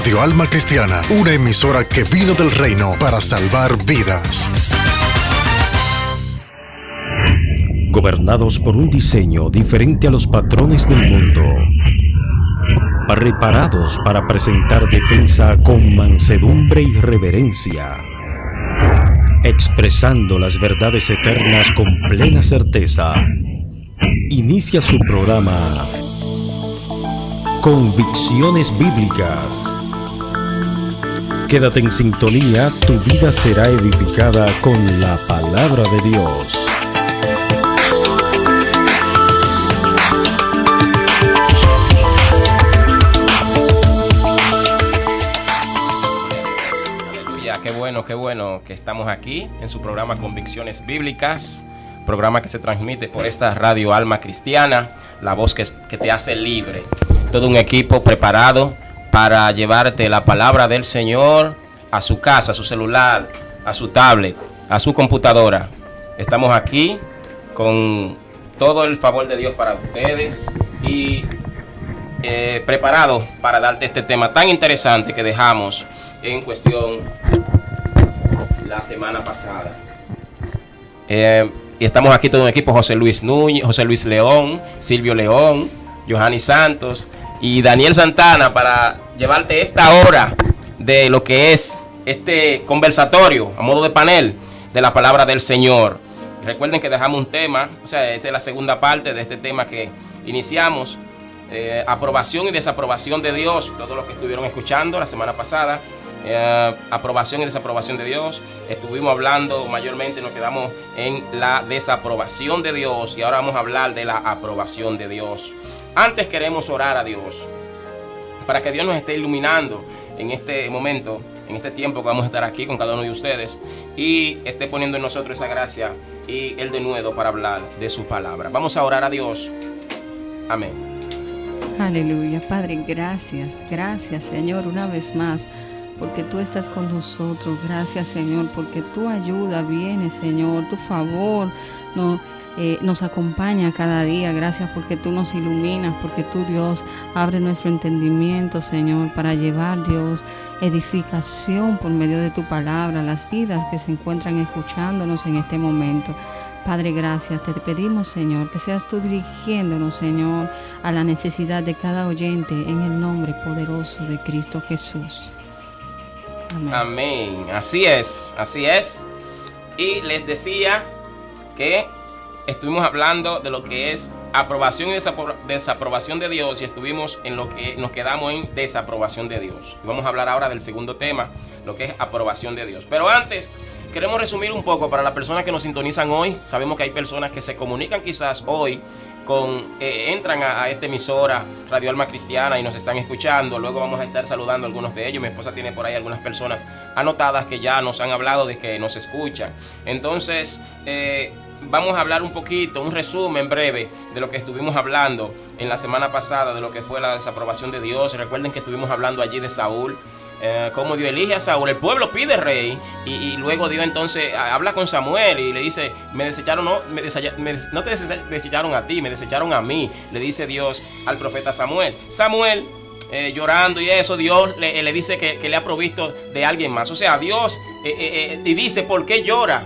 Radio Alma Cristiana, una emisora que vino del reino para salvar vidas. Gobernados por un diseño diferente a los patrones del mundo, preparados para presentar defensa con mansedumbre y reverencia, expresando las verdades eternas con plena certeza. Inicia su programa Convicciones Bíblicas. Quédate en sintonía, tu vida será edificada con la palabra de Dios. Qué bueno que estamos aquí en su programa Convicciones Bíblicas, programa que se transmite por esta Radio Alma Cristiana, la voz que te hace libre. Todo un equipo preparado para llevarte la palabra del Señor a su casa, a su celular, a su tablet, a su computadora. Estamos aquí con todo el favor de Dios para ustedes y preparados para darte este tema tan interesante que dejamos en cuestión la semana pasada. Y estamos aquí todo un equipo: José Luis Núñez, José Luis León, Silvio León, Johanny Santos y Daniel Santana, para llevarte esta hora de lo que es este conversatorio a modo de panel de la palabra del Señor. Y recuerden que dejamos un tema, o sea, esta es la segunda parte de este tema que iniciamos, aprobación y desaprobación de Dios. Todos los que estuvieron escuchando la semana pasada, aprobación y desaprobación de Dios, estuvimos hablando mayormente, nos quedamos en la desaprobación de Dios y ahora vamos a hablar de la aprobación de Dios. Antes queremos orar a Dios para que Dios nos esté iluminando en este momento, en este tiempo que vamos a estar aquí con cada uno de ustedes, y esté poniendo en nosotros esa gracia y el denuedo para hablar de su palabra. Vamos a orar a Dios. Amén. Aleluya. Padre, gracias Señor, una vez más, porque tú estás con nosotros. Gracias, Señor, porque tu ayuda viene, Señor, tu favor nos acompaña cada día. Gracias porque tú nos iluminas, porque tú, Dios, abre nuestro entendimiento, Señor, para llevar, Dios, edificación por medio de tu palabra a las vidas que se encuentran escuchándonos en este momento. Padre, gracias. Te pedimos, Señor, que seas tú dirigiéndonos, Señor, a la necesidad de cada oyente, en el nombre poderoso de Cristo Jesús. Amén. Amén. Así es. Y les decía que estuvimos hablando de lo que es aprobación y desaprobación de Dios, y estuvimos en lo que nos quedamos en desaprobación de Dios. Y vamos a hablar ahora del segundo tema, lo que es aprobación de Dios. Pero antes, queremos resumir un poco para las personas que nos sintonizan hoy. Sabemos que hay personas que se comunican quizás hoy entran a esta emisora Radio Alma Cristiana y nos están escuchando. Luego vamos a estar saludando a algunos de ellos. Mi esposa tiene por ahí algunas personas anotadas que ya nos han hablado de que nos escuchan. Entonces vamos a hablar un poquito, un resumen breve de lo que estuvimos hablando en la semana pasada, de lo que fue la desaprobación de Dios. Recuerden que estuvimos hablando allí de Saúl, cómo Dios elige a Saúl. El pueblo pide rey y luego Dios entonces habla con Samuel y le dice: no te desecharon a ti, me desecharon a mí, le dice Dios al profeta Samuel. Samuel llorando y eso, Dios le dice que le ha provisto de alguien más. O sea, Dios y dice: ¿por qué llora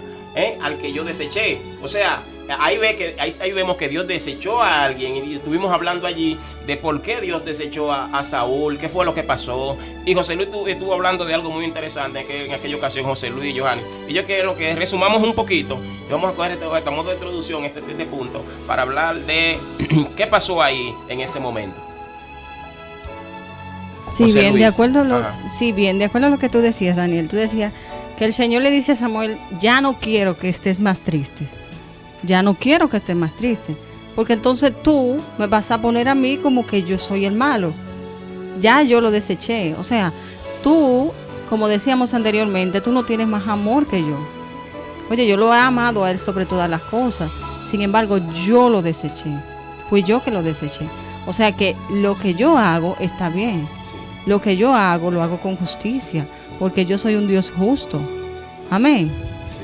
al que yo deseché? O sea, ahí vemos que Dios desechó a alguien, y estuvimos hablando allí de por qué Dios desechó a Saúl, qué fue lo que pasó. Y José Luis estuvo hablando de algo muy interesante en aquella ocasión, José Luis y Johanny. Y yo quiero que resumamos un poquito, y vamos a coger este modo de introducción, este punto, para hablar de qué pasó ahí en ese momento. Sí, bien, de acuerdo a lo que tú decías, Daniel. Tú decías que el Señor le dice a Samuel: ya no quiero que estés más triste. Ya no quiero que estés más triste, porque entonces tú me vas a poner a mí como que yo soy el malo. Ya yo lo deseché. O sea, tú, como decíamos anteriormente, tú no tienes más amor que yo. Oye, yo lo he amado a él sobre todas las cosas. Sin embargo, yo lo deseché. Fui yo que lo deseché. O sea que lo que yo hago está bien. Lo que yo hago, lo hago con justicia, porque yo soy un Dios justo. Amén. Sí.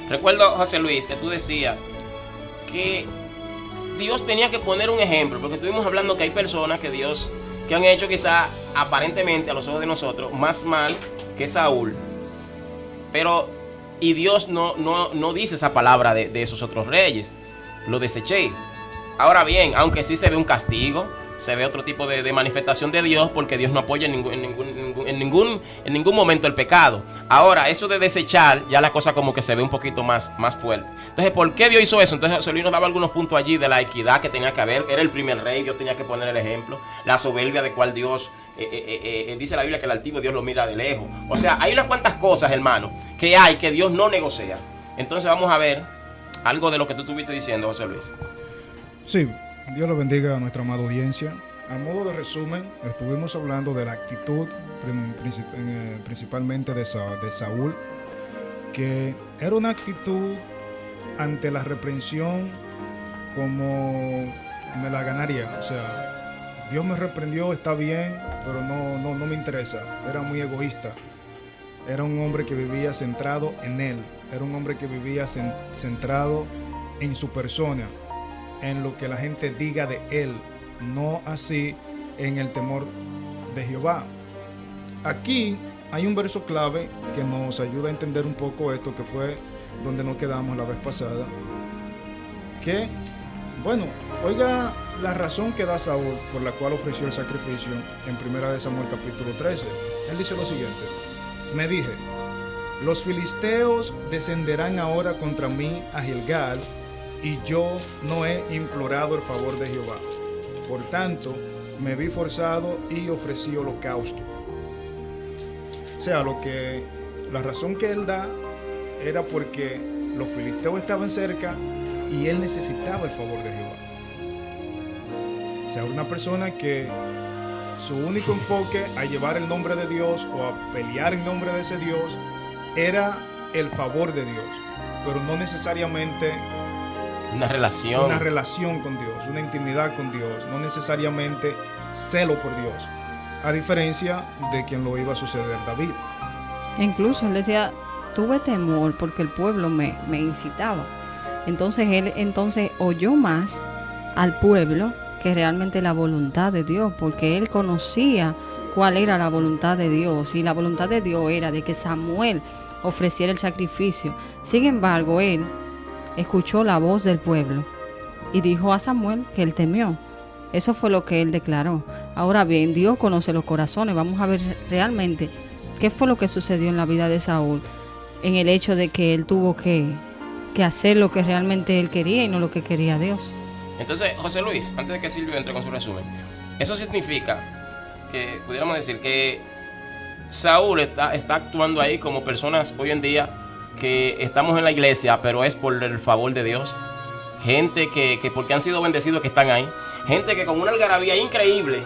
Recuerdo, José Luis, que tú decías que Dios tenía que poner un ejemplo, porque estuvimos hablando que hay personas que que han hecho quizá aparentemente a los ojos de nosotros más mal que Saúl. Pero, y Dios no dice esa palabra de esos otros reyes. Lo deseché. Ahora bien, aunque sí se ve un castigo, se ve otro tipo de manifestación de Dios, porque Dios no apoya en ningún momento el pecado. Ahora, eso de desechar, ya la cosa como que se ve un poquito más fuerte. Entonces, ¿por qué Dios hizo eso? Entonces, José Luis nos daba algunos puntos allí de la equidad que tenía que haber. Era el primer rey, Dios tenía que poner el ejemplo. La soberbia de cual Dios, dice la Biblia que el altivo Dios lo mira de lejos. O sea, hay unas cuantas cosas, hermano, que Dios no negocia. Entonces, vamos a ver algo de lo que tú estuviste diciendo, José Luis. Sí, Dios lo bendiga a nuestra amada audiencia. A modo de resumen, estuvimos hablando de la actitud principalmente de Saúl, que era una actitud ante la reprensión como me la ganaría. O sea, Dios me reprendió, está bien, pero no me interesa. Era muy egoísta. Era un hombre que vivía centrado en él. Era un hombre que vivía centrado en su persona, en lo que la gente diga de él, no así en el temor de Jehová. Aquí hay un verso clave que nos ayuda a entender un poco esto, que fue donde nos quedamos la vez pasada. Que, bueno, oiga la razón que da Saúl por la cual ofreció el sacrificio en 1 Samuel capítulo 13. Él dice lo siguiente: me dije, los filisteos descenderán ahora contra mí a Gilgal, y yo no he implorado el favor de Jehová. Por tanto, me vi forzado y ofrecí holocausto. O sea, la razón que él da era porque los filisteos estaban cerca y él necesitaba el favor de Jehová. O sea, una persona que su único enfoque a llevar el nombre de Dios o a pelear en nombre de ese Dios era el favor de Dios, pero no necesariamente una relación con Dios, una intimidad con Dios, no necesariamente celo por Dios, a diferencia de quien lo iba a suceder David. Incluso él decía, tuve temor porque el pueblo me incitaba. Entonces él oyó más al pueblo que realmente la voluntad de Dios, porque él conocía cuál era la voluntad de Dios, y la voluntad de Dios era de que Samuel ofreciera el sacrificio. Sin embargo, él escuchó la voz del pueblo y dijo a Samuel que él temió. Eso fue lo que él declaró. Ahora bien, Dios conoce los corazones. Vamos a ver realmente qué fue lo que sucedió en la vida de Saúl, en el hecho de que él tuvo que hacer lo que realmente él quería y no lo que quería Dios. Entonces, José Luis, antes de que Silvio entre con su resumen, eso significa que pudiéramos decir que Saúl está actuando ahí como personas hoy en día que estamos en la iglesia, pero es por el favor de Dios. Gente que porque han sido bendecidos que están ahí. Gente que con una algarabía increíble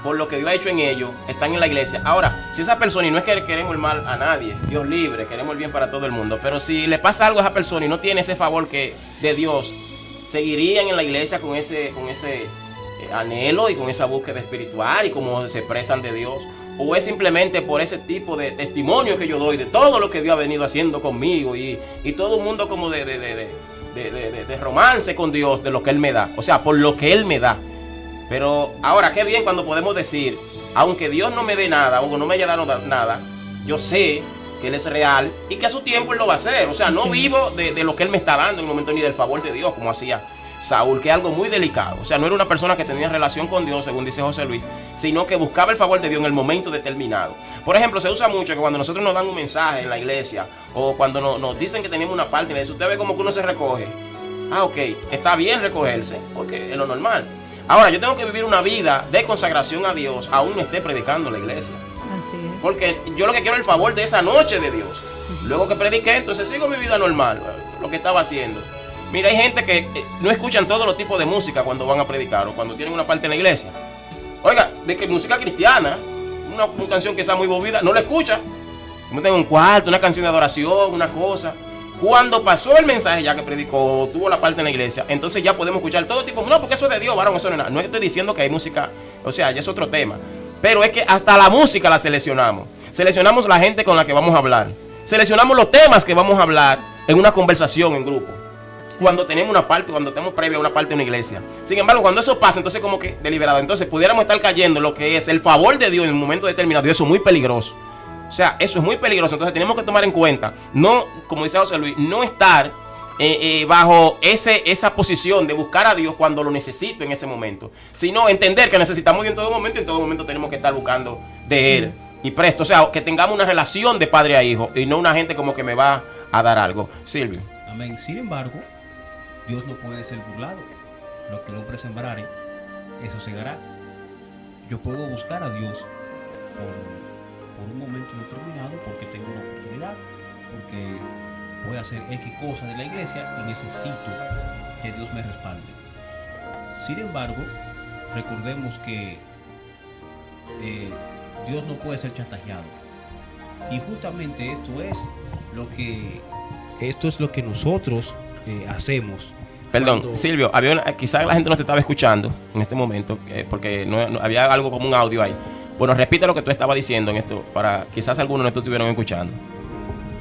por lo que Dios ha hecho en ellos, están en la iglesia. Ahora, si esa persona, y no es que queremos el mal a nadie, Dios libre, queremos el bien para todo el mundo, pero si le pasa algo a esa persona y no tiene ese favor de Dios, seguirían en la iglesia con ese anhelo y con esa búsqueda espiritual y como se expresan de Dios. ¿O es simplemente por ese tipo de testimonio que yo doy de todo lo que Dios ha venido haciendo conmigo y todo un mundo como de romance con Dios, de lo que Él me da? O sea, por lo que Él me da. Pero ahora, qué bien cuando podemos decir, aunque Dios no me dé nada o no me haya dado nada, yo sé que Él es real y que a su tiempo Él lo va a hacer. O sea, no vivo de lo que Él me está dando en el momento ni del favor de Dios, como hacía Saúl, que es algo muy delicado. O sea, no era una persona que tenía relación con Dios, según dice José Luis, sino que buscaba el favor de Dios en el momento determinado. Por ejemplo, se usa mucho que cuando nosotros nos dan un mensaje en la iglesia o cuando nos dicen que tenemos una parte en la iglesia, usted ve como que uno se recoge. Ah, ok, está bien recogerse, porque es lo normal. Ahora, yo tengo que vivir una vida de consagración a Dios, aún no esté predicando en la iglesia. Así es. Porque yo lo que quiero es el favor de esa noche de Dios. Luego que prediqué, entonces sigo mi vida normal, lo que estaba haciendo. Mira, hay gente que no escuchan todos los tipos de música cuando van a predicar o cuando tienen una parte en la iglesia. Oiga, de que música cristiana, una canción que sea muy movida, no la escucha. Como tengo un cuarto, una canción de adoración, una cosa. Cuando pasó el mensaje ya que predicó, tuvo la parte en la iglesia, entonces ya podemos escuchar todo tipo. No, porque eso es de Dios, varón, eso no es nada. No estoy diciendo que hay música, o sea, ya es otro tema. Pero es que hasta la música la seleccionamos. Seleccionamos la gente con la que vamos a hablar. Seleccionamos los temas que vamos a hablar en una conversación en grupo. cuando tenemos una parte, cuando tenemos previa una parte de una iglesia. Sin embargo, cuando eso pasa, entonces como que deliberado, entonces pudiéramos estar cayendo en lo que es el favor de Dios en un momento determinado, y eso es muy peligroso. O sea, eso es muy peligroso. Entonces tenemos que tomar en cuenta, no, como dice José Luis, no estar bajo esa posición de buscar a Dios cuando lo necesito en ese momento, sino entender que necesitamos Dios en todo momento, y en todo momento tenemos que estar buscando de Él y presto. O sea, que tengamos una relación de padre a hijo y no una gente como que me va a dar algo. Silvio. Amén. Sin embargo, Dios no puede ser burlado. Lo que el hombre sembrare, eso segará. Yo puedo buscar a Dios por un momento determinado porque tengo una oportunidad, porque voy a hacer X cosas de la iglesia y necesito que Dios me respalde. Sin embargo, recordemos que Dios no puede ser chantajeado. Y justamente esto es lo que nosotros hacemos. Perdón, Silvio, quizás la gente no te estaba escuchando en este momento, porque no había algo como un audio ahí. Bueno, repite lo que tú estabas diciendo en esto, para quizás algunos no te estuvieron escuchando.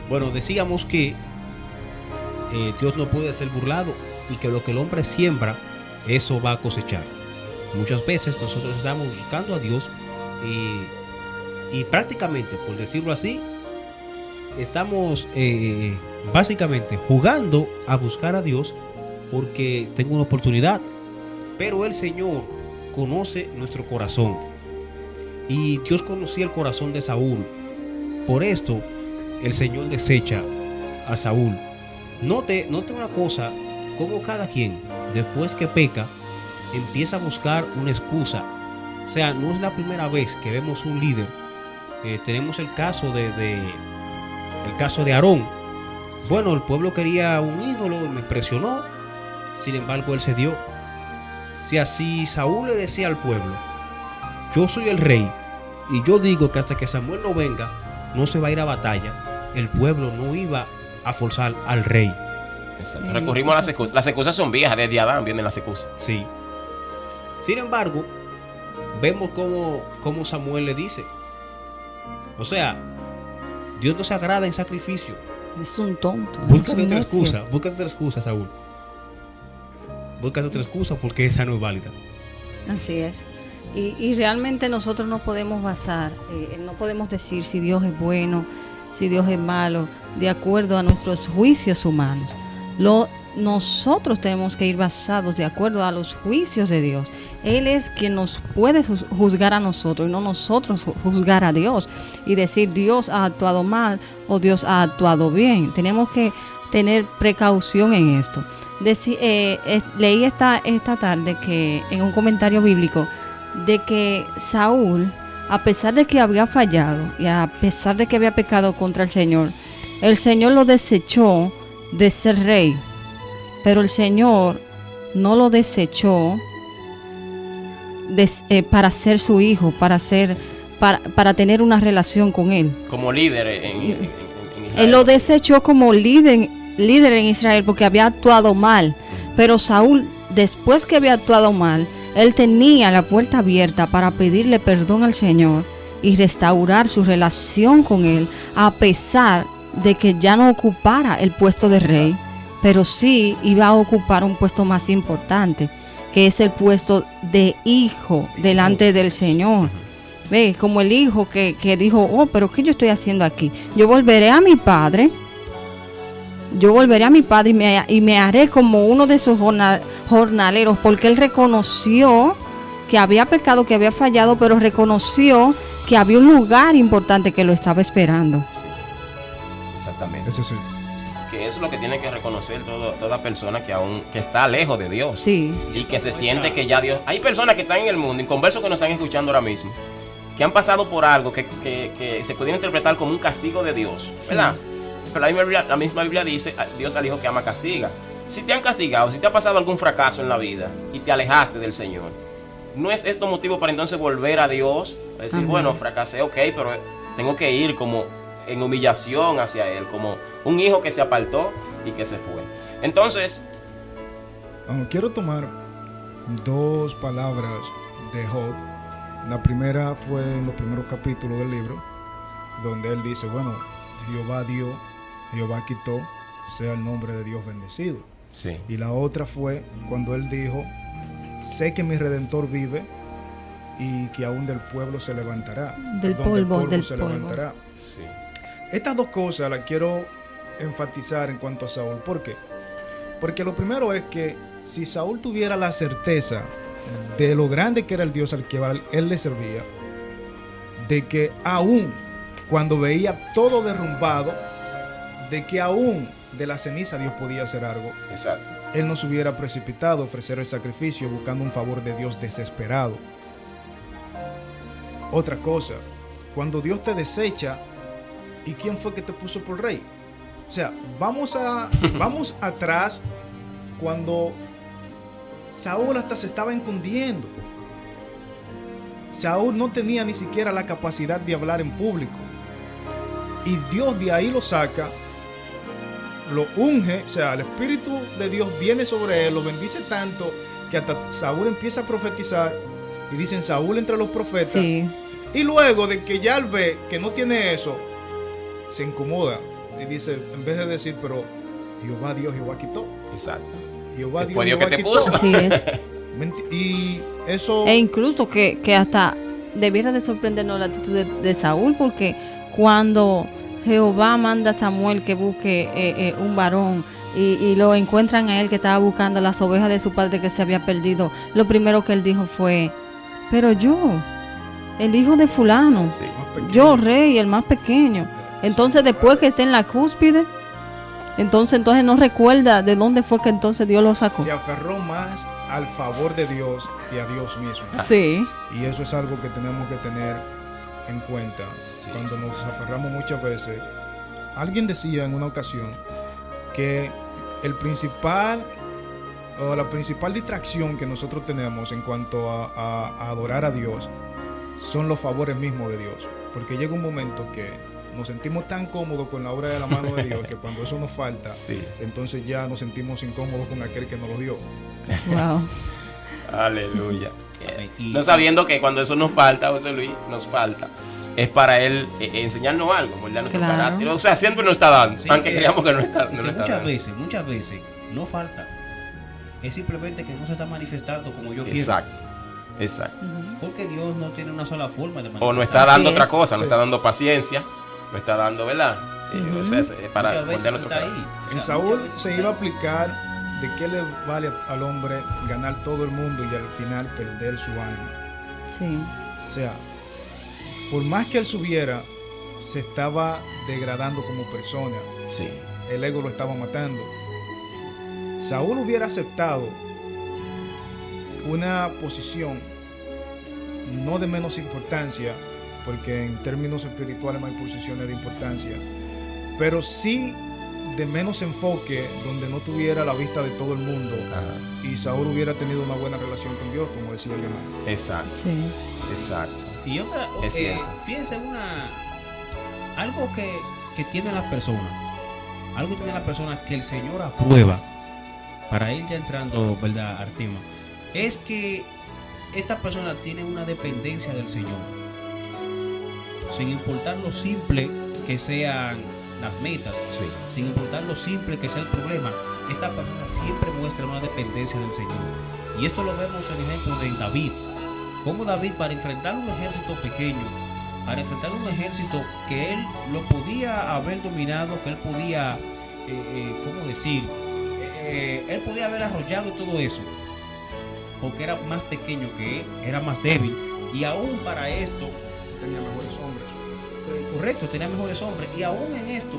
Bueno, decíamos que Dios no puede ser burlado y que lo que el hombre siembra, eso va a cosechar. Muchas veces nosotros estamos buscando a Dios y prácticamente, por decirlo así, estamos básicamente jugando a buscar a Dios porque tengo una oportunidad. Pero el Señor conoce nuestro corazón y Dios conocía el corazón de Saúl. Por esto el Señor desecha a Saúl. Note una cosa, como cada quien después que peca empieza a buscar una excusa. O sea, no es la primera vez que vemos un líder. Tenemos el caso de Aarón. Bueno, el pueblo quería un ídolo, me presionó, sin embargo él cedió. Si así Saúl le decía al pueblo, yo soy el rey y yo digo que hasta que Samuel no venga no se va a ir a batalla, el pueblo no iba a forzar al rey. Exacto. Recurrimos a las excusas. Las excusas son viejas, desde Adán vienen las excusas. Sí. Sin embargo, vemos cómo Samuel le dice, o sea, Dios no se agrada en sacrificio. Es un tonto. Búscate otra excusa, Saúl. Búscate otra excusa porque esa no es válida. Así es. Y realmente nosotros no podemos basar, no podemos decir si Dios es bueno, si Dios es malo, de acuerdo a nuestros juicios humanos. Nosotros tenemos que ir basados de acuerdo a los juicios de Dios. Él es quien nos puede juzgar a nosotros y no nosotros juzgar a Dios y decir Dios ha actuado mal o Dios ha actuado bien. Tenemos que tener precaución en esto. Leí esta tarde que en un comentario bíblico de que Saúl, a pesar de que había fallado y a pesar de que había pecado contra el Señor lo desechó de ser rey, pero el Señor no lo desechó para ser su hijo, para tener una relación con él. Como líder en Israel. Él lo desechó como líder en Israel porque había actuado mal. Pero Saúl, después que había actuado mal, él tenía la puerta abierta para pedirle perdón al Señor y restaurar su relación con él, a pesar de que ya no ocupara el puesto de rey, pero sí iba a ocupar un puesto más importante, que es el puesto de hijo delante del Señor. Ve, como el hijo que dijo, pero ¿qué yo estoy haciendo aquí? Yo volveré a mi padre y me haré como uno de esos jornaleros, porque él reconoció que había pecado, que había fallado, pero reconoció que había un lugar importante que lo estaba esperando. Sí. Exactamente. Eso sí. Que eso es lo que tiene que reconocer toda persona que está lejos de Dios. Sí. Y que se siente que ya Dios... Hay personas que están en el mundo, inconversos que nos están escuchando ahora mismo, que han pasado por algo que se pudiera interpretar como un castigo de Dios, ¿verdad? Sí. Pero la misma Biblia dice, Dios al hijo que ama castiga. Si te han castigado, si te ha pasado algún fracaso en la vida y te alejaste del Señor, ¿no es esto motivo para entonces volver a Dios? Decir, bueno, fracasé, ok, pero tengo que ir como en humillación hacia Él, como un hijo que se apartó y que se fue. Entonces, quiero tomar dos palabras de Job. La primera fue en los primeros capítulos del libro, donde él dice, bueno, Jehová dio, Jehová quitó, sea el nombre de Dios bendecido. Sí. Y la otra fue cuando él dijo, sé que mi Redentor vive y que aún del pueblo se levantará. Del polvo se levantará. Sí. Estas dos cosas las quiero enfatizar en cuanto a Saúl. ¿Por qué? Porque lo primero es que si Saúl tuviera la certeza de lo grande que era el Dios al que él le servía, de que aún cuando veía todo derrumbado, de que aún de la ceniza Dios podía hacer algo, Exacto. él no se hubiera precipitado a ofrecer el sacrificio buscando un favor de Dios desesperado. Otra cosa, cuando Dios te desecha, ¿y quién fue que te puso por rey? O sea, vamos atrás cuando Saúl hasta se estaba escondiendo. Saúl no tenía ni siquiera la capacidad de hablar en público. Y Dios de ahí lo saca, lo unge, o sea, el Espíritu de Dios viene sobre él, lo bendice tanto que hasta Saúl empieza a profetizar y dicen Saúl entre los profetas. Sí. Y luego de que ya él ve que no tiene eso, se incomoda y dice, en vez de decir, pero Jehová Dios, Jehová quitó. Exacto. Jehová Que fue Dios Jehová que te quitó. puso. Así es. Y eso... E incluso que hasta debiera de sorprendernos la actitud de Saúl, porque cuando Jehová manda a Samuel que busque un varón y lo encuentran a él que estaba buscando las ovejas de su padre que se había perdido, lo primero que él dijo fue, pero yo, el hijo de fulano, Sí. más pequeño. yo rey, el más pequeño. Entonces después que esté en la cúspide, entonces no recuerda de dónde fue que entonces Dios lo sacó. se aferró más al favor de Dios que a Dios mismo. Sí. Y eso es algo que tenemos que tener en cuenta Sí, cuando sí. nos aferramos muchas veces. Alguien decía en una ocasión que la principal distracción que nosotros tenemos en cuanto a adorar a Dios son los favores mismos de Dios. Porque llega un momento que nos sentimos tan cómodos con la obra de la mano de Dios que cuando eso nos falta, Sí. entonces ya nos sentimos incómodos con aquel que nos lo dio. Wow. Aleluya. Y- No sabiendo que cuando eso nos falta, José Luis, nos falta, es para él enseñarnos algo, moldear nuestro Claro. carácter. O sea, siempre nos está dando, Sí, aunque creamos que no está, y no que lo está muchas dando. veces no falta. Es simplemente que no se está manifestando como yo quiero. Exacto, exacto. Porque Dios no tiene una sola forma de manifestar. O no está dando Así otra es. cosa, no Sí. está dando paciencia, no está dando, ¿verdad? Ujú. O sea, es para Muchas veces moldear nuestro está carácter. ahí. O En sea, Saúl muchas veces se está iba a ahí. aplicar de qué le vale al hombre ganar todo el mundo y al final perder su alma. Sí. O sea, por más que él subiera, se estaba degradando como persona. Sí, El ego lo estaba matando. Saúl hubiera aceptado una posición no de menos importancia, porque en términos espirituales no hay posiciones de importancia, pero sí de menos enfoque, donde no tuviera la vista de todo el mundo, ajá, y Saúl hubiera tenido una buena relación con Dios, como decía Johan. exacto, Sí. exacto. Y otra, Es cierto. fíjense algo que tienen las personas, algo que tienen las personas que el Señor aprueba, para ir ya entrando, ¿verdad, Artima? Es que estas personas tienen una dependencia del Señor, sin importar lo simple que sean las metas, Sí, sin importar lo simple que sea el problema, esta persona siempre muestra una dependencia del Señor. Y esto lo vemos en ejemplo de David. Como David, para enfrentar un ejército pequeño, para enfrentar un ejército que él lo podía haber dominado, que él podía, ¿cómo decir? Él podía haber arrollado todo eso, porque era más pequeño que él, era más débil. Y aún para esto, Tenía mejores hombres. correcto, tenía mejores hombres. Y aún en esto,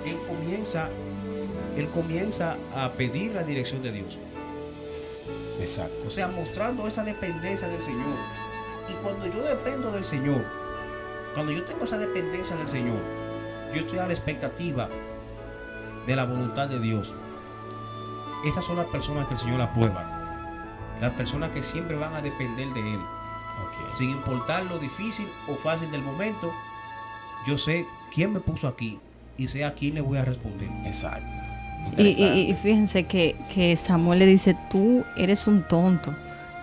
él comienza a pedir la dirección de Dios. exacto. O sea, mostrando esa dependencia del Señor. Y cuando yo dependo del Señor, cuando yo tengo esa dependencia del Señor, yo estoy a la expectativa de la voluntad de Dios. Esas son las personas que el Señor aprueba. Las personas que siempre van a depender de Él. Ok. Sin importar lo difícil o fácil del momento, yo sé quién me puso aquí y sé a quién le voy a responder. Exacto. Y fíjense que Samuel le dice, tú eres un tonto,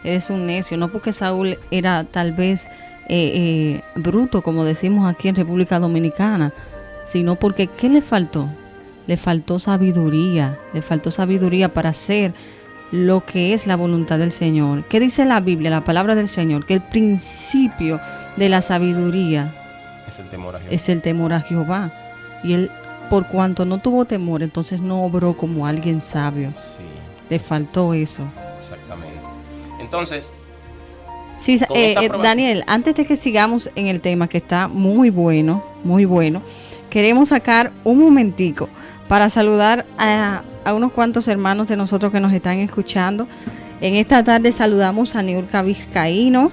eres un necio, no porque Saúl era tal vez bruto, como decimos aquí en República Dominicana, sino porque ¿qué le faltó? le faltó sabiduría para hacer lo que es la voluntad del Señor. ¿Qué dice la Biblia, la palabra del Señor? Que el principio de la sabiduría Es el temor a Jehová. es el temor a Jehová. Y él, por cuanto no tuvo temor, entonces no obró como alguien sabio. Sí, Le faltó eso. exactamente. Entonces, Sí, Con esta aprobación. Daniel, antes de que sigamos en el tema, que está muy bueno, queremos sacar un momentico para saludar a unos cuantos hermanos de nosotros que nos están escuchando. En esta tarde saludamos a Niurka Vizcaíno,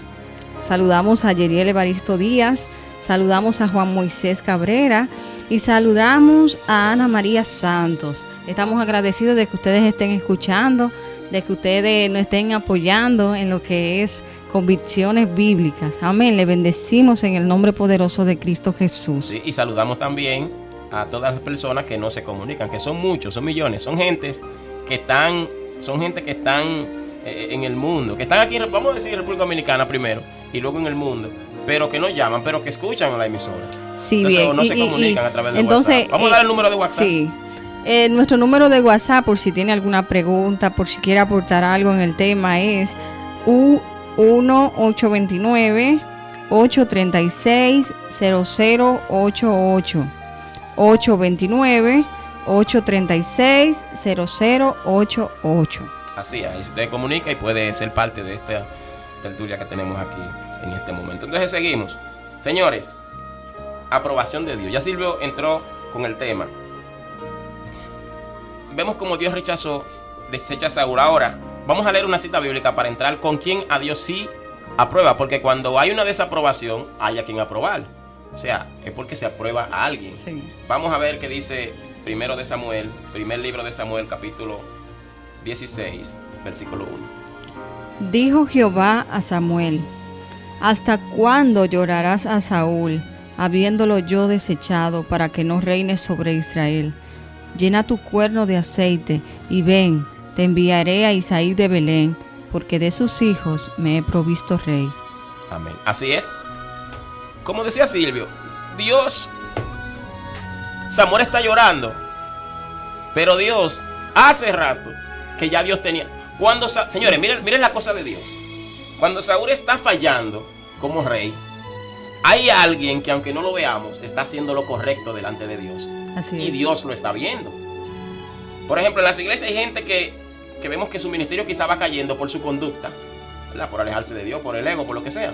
saludamos a Yeriel Evaristo Díaz, saludamos a Juan Moisés Cabrera y saludamos a Ana María Santos. Estamos agradecidos de que ustedes estén escuchando, de que ustedes nos estén apoyando en lo que es convicciones bíblicas. Amén. Le bendecimos en el nombre poderoso de Cristo Jesús. sí, y saludamos también a todas las personas que no se comunican, que son muchos, son millones, son gente que están en el mundo, que están aquí, vamos a decir República Dominicana primero y luego en el mundo, pero que no llaman, pero que escuchan a la emisora. Sí, Entonces, bien. o no se comunican a través de entonces, WhatsApp. Vamos a dar el número de WhatsApp. Sí. Nuestro número de WhatsApp, por si tiene alguna pregunta, por si quiere aportar algo en el tema, es 1-829-836-0088. 829-836-0088. Así es, ahí usted comunica y puede ser parte de esta tertulia que tenemos aquí en este momento. Entonces seguimos. Señores, aprobación de Dios. Ya Silvio entró con el tema. Vemos como Dios desecha a Saúl. Ahora, vamos a leer una cita bíblica para entrar con quién a Dios sí aprueba, porque cuando hay una desaprobación, hay a quien aprobar. O sea, es porque se aprueba a alguien. Sí. Vamos a ver qué dice primer libro de Samuel, capítulo 16, versículo 1. Dijo Jehová a Samuel: ¿Hasta cuándo llorarás a Saúl, habiéndolo yo desechado, para que no reine sobre Israel? Llena tu cuerno de aceite y ven, te enviaré a Isaí de Belén, porque de sus hijos me he provisto rey. Amén. Así es. Como decía Silvio, Samuel está llorando, pero Dios hace rato que ya Dios tenía. Señores, miren la cosa de Dios. Cuando Saúl está fallando como rey, hay alguien que, aunque no lo veamos, está haciendo lo correcto delante de Dios. Así Y es. Dios lo está viendo. Por ejemplo, en las iglesias hay gente que vemos que su ministerio quizá va cayendo por su conducta, ¿verdad? Por alejarse de Dios, por el ego, por lo que sea.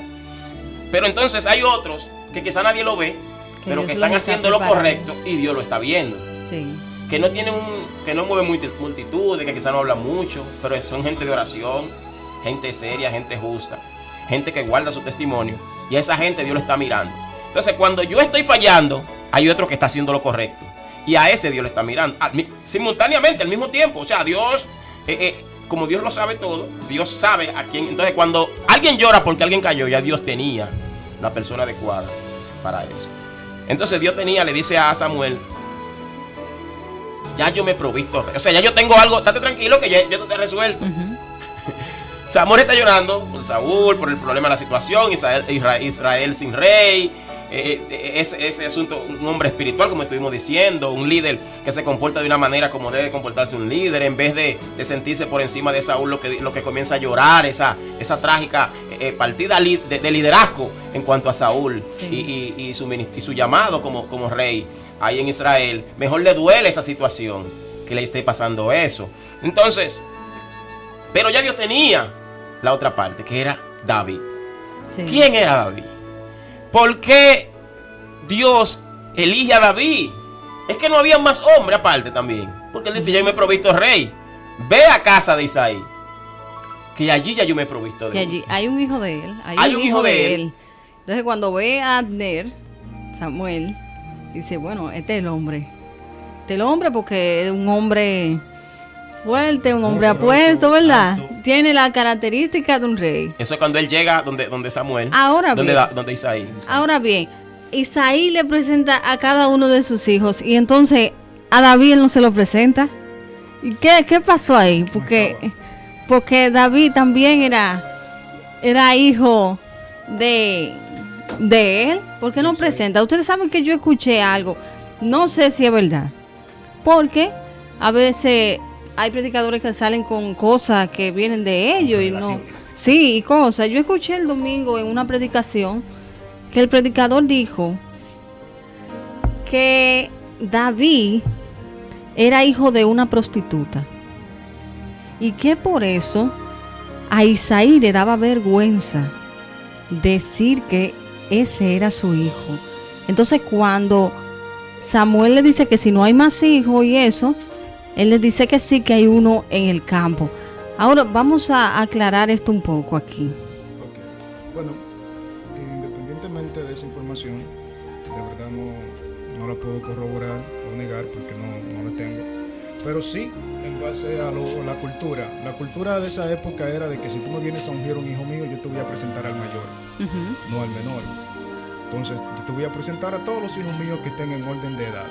Pero entonces hay otros que quizá nadie lo ve, pero Dios que están los está haciendo lo preparando. correcto y Dios lo está viendo. Sí. Que no tienen que no mueven multitudes, que quizá no hablan mucho, pero son gente de oración, gente seria, gente justa, gente que guarda su testimonio, y a esa gente Dios lo está mirando. Entonces, cuando yo estoy fallando, hay otro que está haciendo lo correcto, y a ese Dios lo está mirando simultáneamente, al mismo tiempo. O sea, Dios, como Dios lo sabe todo, Dios sabe a quién. Entonces, cuando alguien llora porque alguien cayó, ya Dios tenía la persona adecuada para eso. Entonces Dios le dice a Samuel: ya yo me he provisto rey. O sea, ya yo tengo algo, estate tranquilo que yo te he resuelto. Samuel está llorando por Saúl, por el problema de la situación, Israel sin rey, ese asunto, un hombre espiritual, como estuvimos diciendo, un líder que se comporta de una manera como debe comportarse un líder, en vez de sentirse por encima de Saúl, lo que comienza a llorar, esa trágica partida de liderazgo en cuanto a Saúl. Sí. y su llamado como rey ahí en Israel. Mejor le duele esa situación que le esté pasando eso. Entonces, pero ya Dios tenía la otra parte, que era David. Sí. ¿Quién era David? ¿Por qué Dios elige a David? Es que no había más hombre aparte también, porque él dice: yo me he provisto rey, ve a casa de Isaí, que allí ya yo me he provisto de Que él. allí hay un hijo de él. Hay un hijo de él. Entonces, cuando ve a Abner, Samuel dice: bueno, este es el hombre. Este es el hombre, porque es un hombre fuerte, un hombre apuesto, ¿verdad? Alto. Tiene la característica de un rey. Eso es cuando él llega donde Samuel, Ahora bien. donde Isaí. Ahora bien, Isaí le presenta a cada uno de sus hijos, y entonces a David él no se lo presenta. ¿Y qué pasó ahí? Porque David también era hijo de él. ¿Por qué no presenta? Ustedes saben que yo escuché algo, no sé si es verdad, porque a veces hay predicadores que salen con cosas que vienen de ellos y no. Revelaciones. Sí, y cosas. Yo escuché el domingo en una predicación que el predicador dijo que David era hijo de una prostituta y que por eso a Isaí le daba vergüenza decir que ese era su hijo. Entonces cuando Samuel le dice que si no hay más hijos y eso, él le dice que sí, que hay uno en el campo. Ahora vamos a aclarar esto un poco aquí. Ok. Bueno, independientemente de esa información, de verdad no la puedo corroborar o negar porque no la tengo. Pero sí, en base a la cultura. La cultura de esa época era de que si tú me vienes a ungir un hijo mío, yo te voy a presentar al mayor, no al menor. Entonces, yo te voy a presentar a todos los hijos míos que estén en orden de edad.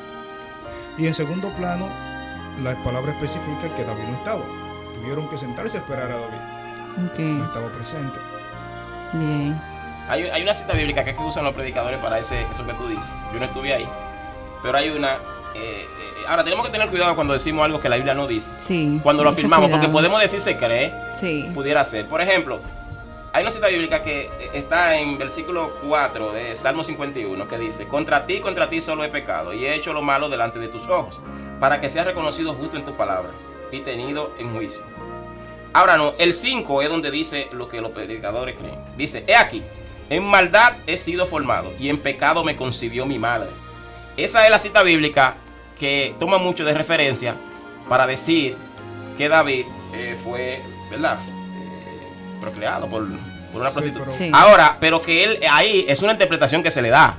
Y en segundo plano, la palabra especifica que David no estaba. Tuvieron que sentarse a esperar a David. Ok, No estaba presente. bien. Hay una cita bíblica que usan los predicadores para eso que tú dices. Yo no estuve ahí, pero hay una. Ahora tenemos que tener cuidado cuando decimos algo que la Biblia no dice. Sí. Cuando lo mucho afirmamos, porque cuidado. podemos decir se cree, Sí. pudiera ser. Por ejemplo, hay una cita bíblica que está en versículo 4 de Salmo 51 que dice: contra ti solo he pecado y he hecho lo malo delante de tus ojos, para que seas reconocido justo en tu palabra y tenido en juicio. Ahora no, el 5 es donde dice lo que los predicadores creen. Dice: he aquí, en maldad he sido formado y en pecado me concibió mi madre. Esa es la cita bíblica que toma mucho de referencia para decir que David fue, ¿verdad? Procreado por una prostituta. pero- Sí. Ahora, pero que él ahí es una interpretación que se le da.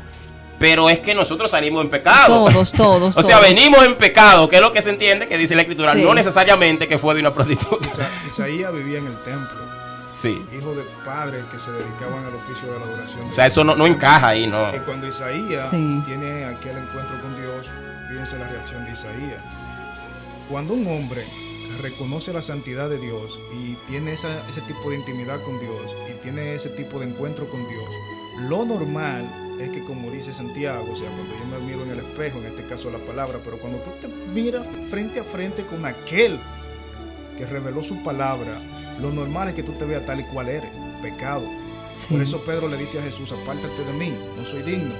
Pero es que nosotros salimos en pecado. Todos. O sea, venimos en pecado, que es lo que se entiende que dice la escritura. Sí. No necesariamente que fue de una prostituta. Isaías vivía en el templo, Sí. hijo de padres que se dedicaban al oficio de la adoración. O sea, eso no encaja ahí, ¿no? Y cuando Isaías Sí. tiene aquel encuentro con Dios, fíjense la reacción de Isaías. Cuando un hombre reconoce la santidad de Dios y tiene ese tipo de intimidad con Dios y tiene ese tipo de encuentro con Dios, lo normal es que, como dice Santiago, o sea, cuando yo me miro en el espejo, en este caso la palabra, pero cuando tú te miras frente a frente con aquel que reveló su palabra, lo normal es que tú te veas tal y cual eres, pecado. Sí. Por eso Pedro le dice a Jesús: apártate de mí, no soy digno.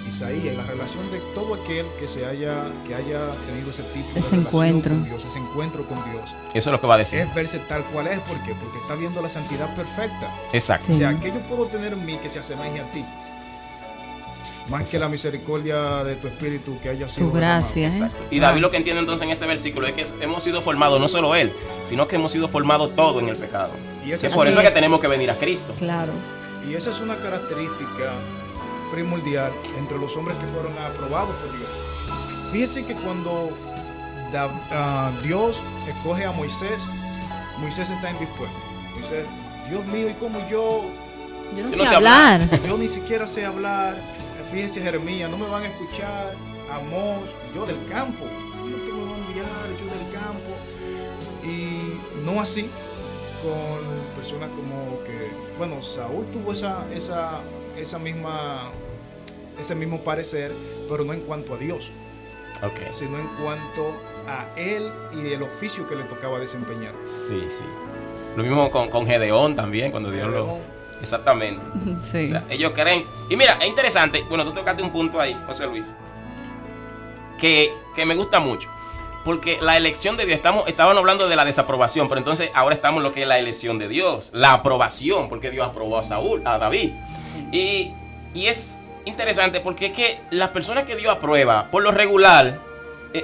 Isaías, y la relación de todo aquel que haya tenido ese tipo de Ese relación encuentro. con Dios, ese encuentro con Dios, Eso es lo que va a decir. es verse tal cual es. ¿Por qué? Porque está viendo la santidad perfecta. Exacto. Sí. O sea, ¿qué yo puedo tener en mí que se asemeje a ti? Más que la misericordia de tu espíritu que haya sido Tu gracia, derramada. Exacto. Y David lo que entiende entonces en ese versículo es que hemos sido formados, no solo él, sino que hemos sido formados todos en el pecado. Y Que esa por Así eso es que es. tenemos que venir a Cristo. Claro. Y esa es una característica primordial entre los hombres que fueron aprobados por Dios. Fíjese que cuando Dios escoge a Moisés, Moisés está indispuesto. Dice: Dios mío, ¿y cómo yo Yo no sé hablar. Yo ni siquiera sé hablar? Fíjense, Jeremías, no me van a escuchar. Amós, yo del campo. ¿Cómo tú me vas a enviar, yo del campo? Y no así con personas como que, bueno, Saúl tuvo ese mismo parecer, pero no en cuanto a Dios, Ok. sino en cuanto a él y el oficio que le tocaba desempeñar. Sí, sí. Lo mismo con Gedeón también, cuando Dios lo... Gedeón. Exactamente. Sí. O sea, ellos creen. Y mira, es interesante. Bueno, tú tocaste un punto ahí, José Luis, que me gusta mucho. Porque la elección de Dios, estaban hablando de la desaprobación, pero entonces ahora estamos en lo que es la elección de Dios, la aprobación, porque Dios aprobó a David. Y es interesante porque es que las personas que Dios aprueba, por lo regular,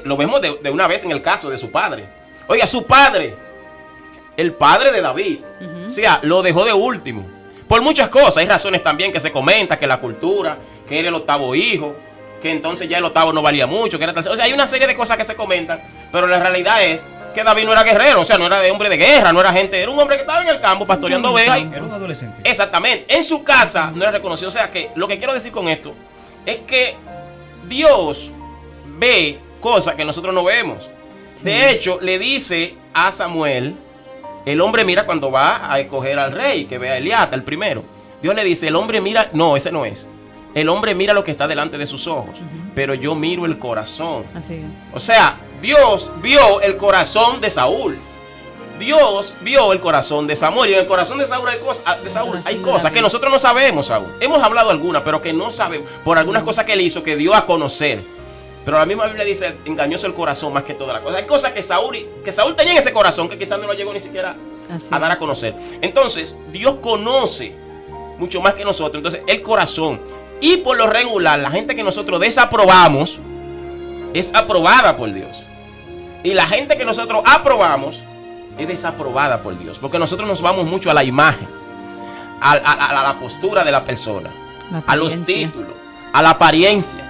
lo vemos de una vez en el caso de su padre. Oiga, su padre, el padre de David, o sea, lo dejó de último. Por muchas cosas, hay razones también que se comenta, que la cultura, que era el octavo hijo, que entonces ya el octavo no valía mucho, que era tal. O sea, hay una serie de cosas que se comentan, pero la realidad es que David no era guerrero, o sea, no era de hombre de guerra, no era gente, era un hombre que estaba en el campo pastoreando ovejas. Era un adolescente. Exactamente, en su casa no era reconocido. O sea, que lo que quiero decir con esto es que Dios ve cosas que nosotros no vemos. Sí. De hecho, le dice a Samuel, el hombre mira cuando va a escoger al rey, que vea a Eliata, el primero. Dios le dice, el hombre mira, no, ese no es. El hombre mira lo que está delante de sus ojos, pero yo miro el corazón. Así es. O sea, Dios vio el corazón de Saúl. Dios vio el corazón de Samuel. Y en el corazón de Saúl hay cosas que nosotros no sabemos, Saúl. Hemos hablado algunas, pero que no sabemos. Por algunas cosas que él hizo, que dio a conocer. Pero la misma Biblia dice, engañoso el corazón más que todas las cosas. Hay cosas que Saúl tenía en ese corazón que quizás no lo llegó ni siquiera a dar a conocer. Entonces, Dios conoce mucho más que nosotros. Entonces, el corazón. Y por lo regular, la gente que nosotros desaprobamos es aprobada por Dios. Y la gente que nosotros aprobamos es desaprobada por Dios. Porque nosotros nos vamos mucho a la imagen, a la postura de la persona, a los títulos, a la apariencia,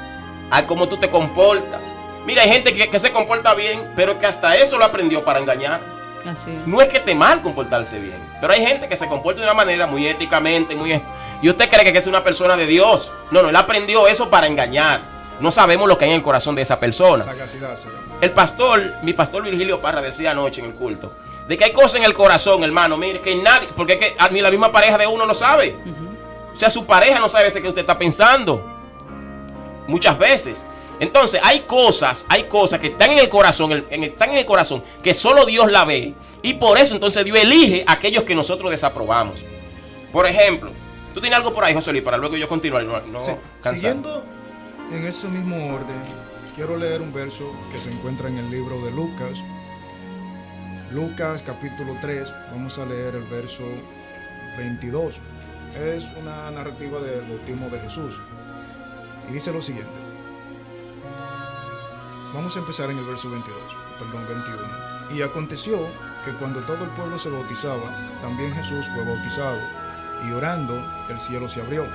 a cómo tú te comportas. Mira, hay gente que se comporta bien, pero que hasta eso lo aprendió para engañar. Así es. No es que esté mal comportarse bien, pero hay gente que se comporta de una manera muy éticamente, y usted cree que es una persona de Dios. No, él aprendió eso para engañar. No sabemos lo que hay en el corazón de esa persona. Sagacidad, sí. Mi pastor Virgilio Parra decía anoche en el culto, de que hay cosas en el corazón, hermano, mire, que nadie, porque es que ni la misma pareja de uno lo sabe. O sea, su pareja no sabe ese que usted está pensando. Muchas veces. Entonces, hay cosas que están en el corazón, que solo Dios la ve. Y por eso entonces Dios elige a aquellos que nosotros desaprobamos. Por ejemplo, tú tienes algo por ahí, José Luis, para luego yo continuar. Sí, siguiendo en ese mismo orden, quiero leer un verso que se encuentra en el libro de Lucas. Lucas capítulo 3, vamos a leer el verso 22. Es una narrativa del bautismo de Jesús. Y dice lo siguiente. Vamos a empezar en el verso 21. Y aconteció que cuando todo el pueblo se bautizaba, también Jesús fue bautizado. Y orando, el cielo se abrió.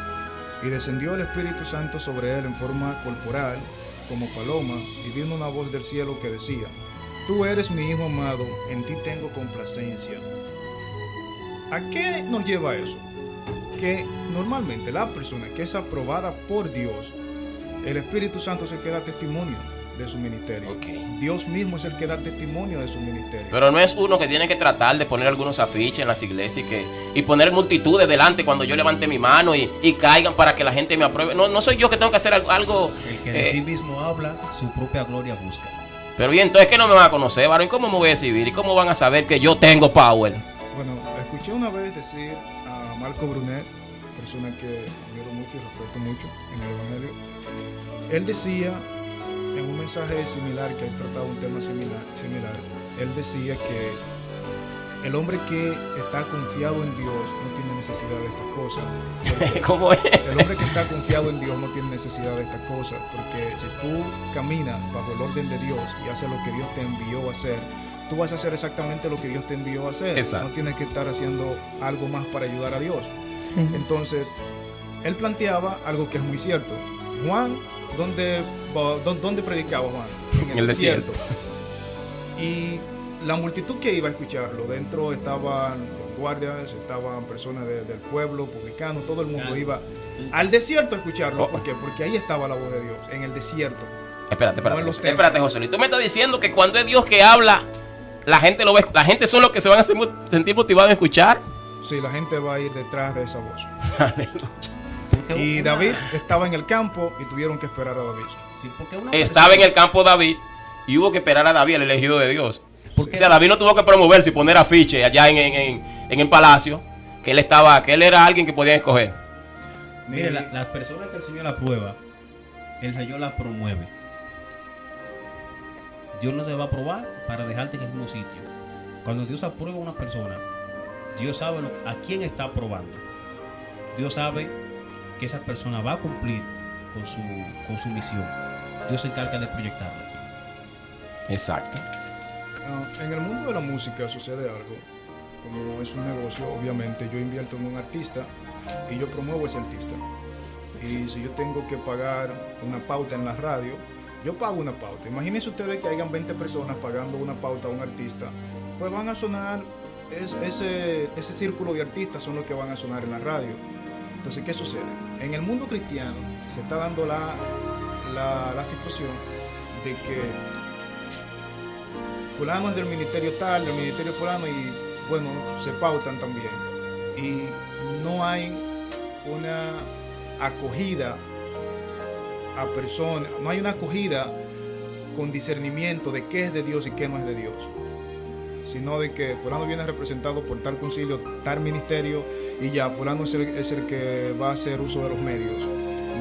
Y descendió el Espíritu Santo sobre él en forma corporal, como paloma, y vino una voz del cielo que decía: Tú eres mi Hijo amado, en ti tengo complacencia. ¿A qué nos lleva eso? Que normalmente la persona que es aprobada por Dios, el Espíritu Santo es el que da testimonio de su ministerio. Dios mismo es el que da testimonio de su ministerio. Pero no es uno que tiene que tratar de poner algunos afiches en las iglesias y poner multitudes delante cuando yo levante mi mano y caigan para que la gente me apruebe. No soy yo que tengo que hacer algo. El que de sí mismo habla, su propia gloria busca. Pero bien, entonces que no me van a conocer, varón. ¿Cómo me voy a exhibir? ¿Y cómo van a saber que yo tengo power? Bueno, escuché una vez decir a Marco Brunet, persona que admiro mucho y respeto mucho en el Evangelio. Él decía, en un mensaje similar, que él trataba un tema similar, él decía que el hombre que está confiado en Dios no tiene necesidad de estas cosas. ¿Cómo es? El hombre que está confiado en Dios no tiene necesidad de estas cosas, porque si tú caminas bajo el orden de Dios y haces lo que Dios te envió a hacer, tú vas a hacer exactamente lo que Dios te envió a hacer. Exacto. No tienes que estar haciendo algo más para ayudar a Dios. Sí. Entonces, él planteaba algo que es muy cierto. Juan, ¿dónde predicaba Juan? En el desierto. Y la multitud que iba a escucharlo, dentro estaban los guardias, estaban personas del pueblo, publicanos, todo el mundo iba al desierto a escucharlo. ¿Por qué? Porque ahí estaba la voz de Dios, en el desierto. Espérate, José Luis. Tú me estás diciendo que cuando es Dios que habla, la gente lo ve, la gente son los que se van a sentir motivados a escuchar. Sí, la gente va a ir detrás de esa voz. Y David estaba en el campo y tuvieron que esperar a David. Sí, estaba en el campo David y hubo que esperar a David, el elegido de Dios. O sea, David no tuvo que promoverse y poner afiche allá en el palacio, que él era alguien que podía escoger. Mire, las personas que el Señor aprueba, el Señor las promueve. Dios no se va a aprobar para dejarte en el mismo sitio. Cuando Dios aprueba a una persona, Dios sabe a quién está aprobando. Dios sabe que esa persona va a cumplir con su misión. Dios se encarga de proyectarla. Exacto. En el mundo de la música sucede algo. Como es un negocio, obviamente yo invierto en un artista y yo promuevo a ese artista. Y si yo tengo que pagar una pauta en la radio, yo pago una pauta. Imagínense ustedes que hayan 20 personas pagando una pauta a un artista, pues van a sonar, ese círculo de artistas son los que van a sonar en la radio. Entonces, ¿qué sucede? En el mundo cristiano se está dando la situación de que fulano es del ministerio tal, del ministerio fulano, y bueno, se pautan también. Y no hay una acogida a personas, no hay una acogida con discernimiento de qué es de Dios y qué no es de Dios, sino de que fulano viene representado por tal concilio, tal ministerio, y ya fulano es el que va a hacer uso de los medios,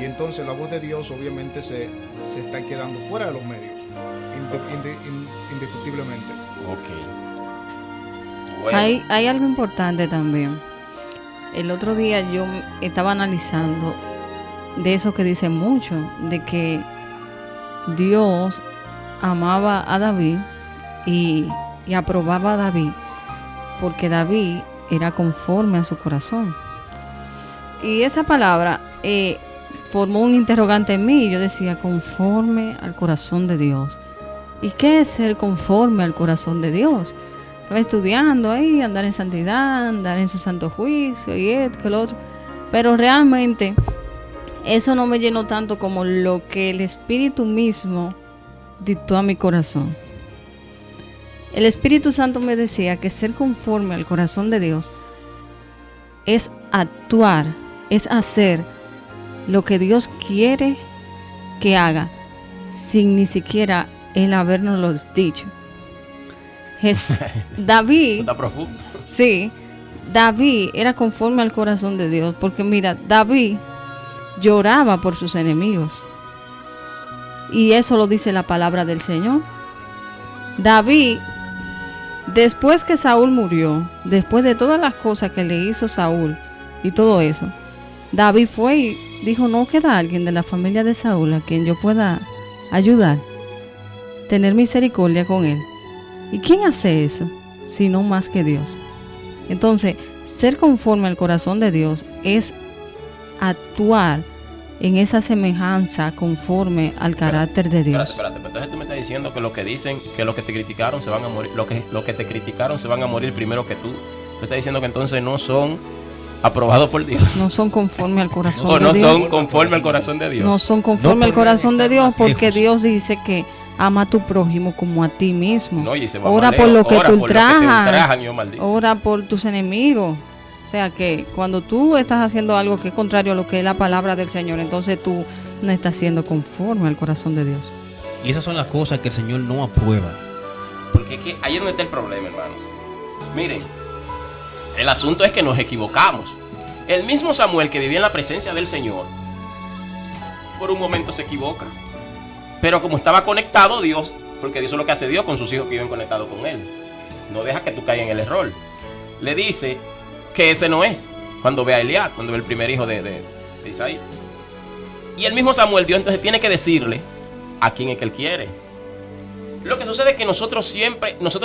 y entonces la voz de Dios obviamente se está quedando fuera de los medios, indiscutiblemente. Ok. Bueno. Hay algo importante también. El otro día yo estaba analizando de eso que dicen mucho, de que Dios amaba a David y aprobaba a David porque David era conforme a su corazón. Y esa palabra formó un interrogante en mí, y yo decía, conforme al corazón de Dios. ¿Y qué es ser conforme al corazón de Dios? Estaba estudiando ahí, andar en santidad, andar en su santo juicio y esto, que lo otro. Pero realmente eso no me llenó tanto como lo que el Espíritu mismo dictó a mi corazón. El Espíritu Santo me decía que ser conforme al corazón de Dios es actuar, es hacer lo que Dios quiere que haga, sin ni siquiera Él habernoslo dicho. David, Está profundo. sí, David era conforme al corazón de Dios, porque mira, David lloraba por sus enemigos, y eso lo dice la palabra del Señor. David, después que Saúl murió, después de todas las cosas que le hizo Saúl y todo eso, David fue y dijo, no queda alguien de la familia de Saúl a quien yo pueda ayudar, tener misericordia con él. ¿Y quién hace eso? Sino más que Dios. Entonces, ser conforme al corazón de Dios es actuar en esa semejanza conforme al carácter de Dios. Espérate. Entonces tú me estás diciendo que los que dicen que los que te criticaron se van a morir, los que te criticaron se van a morir primero que tú. Tú estás diciendo que entonces no son aprobados por Dios. No son conforme al corazón O de no Dios. son conforme al corazón de Dios. No son conforme No al corazón de Dios, podemos porque estar más Dios dice que ama a tu prójimo como a ti mismo. No, y se va Ora más por lejos. lo que Ora te por lo que te ultrajan. ultrajan, yo maldice. Ora por tus enemigos. O sea que cuando tú estás haciendo algo que es contrario a lo que es la palabra del Señor, entonces tú no estás siendo conforme al corazón de Dios. Y esas son las cosas que el Señor no aprueba. Porque es que ahí es donde está el problema, hermanos. Miren, el asunto es que nos equivocamos. El mismo Samuel que vivía en la presencia del Señor, por un momento se equivoca. Pero como estaba conectado Dios, porque eso es lo que hace Dios con sus hijos que viven conectados con Él, no deja que tú caigas en el error. Le dice que ese no es, cuando ve a Eliab, cuando ve el primer hijo de Isaí. Y el mismo Samuel, Dios entonces tiene que decirle a quién es que Él quiere. Lo que sucede es que nosotros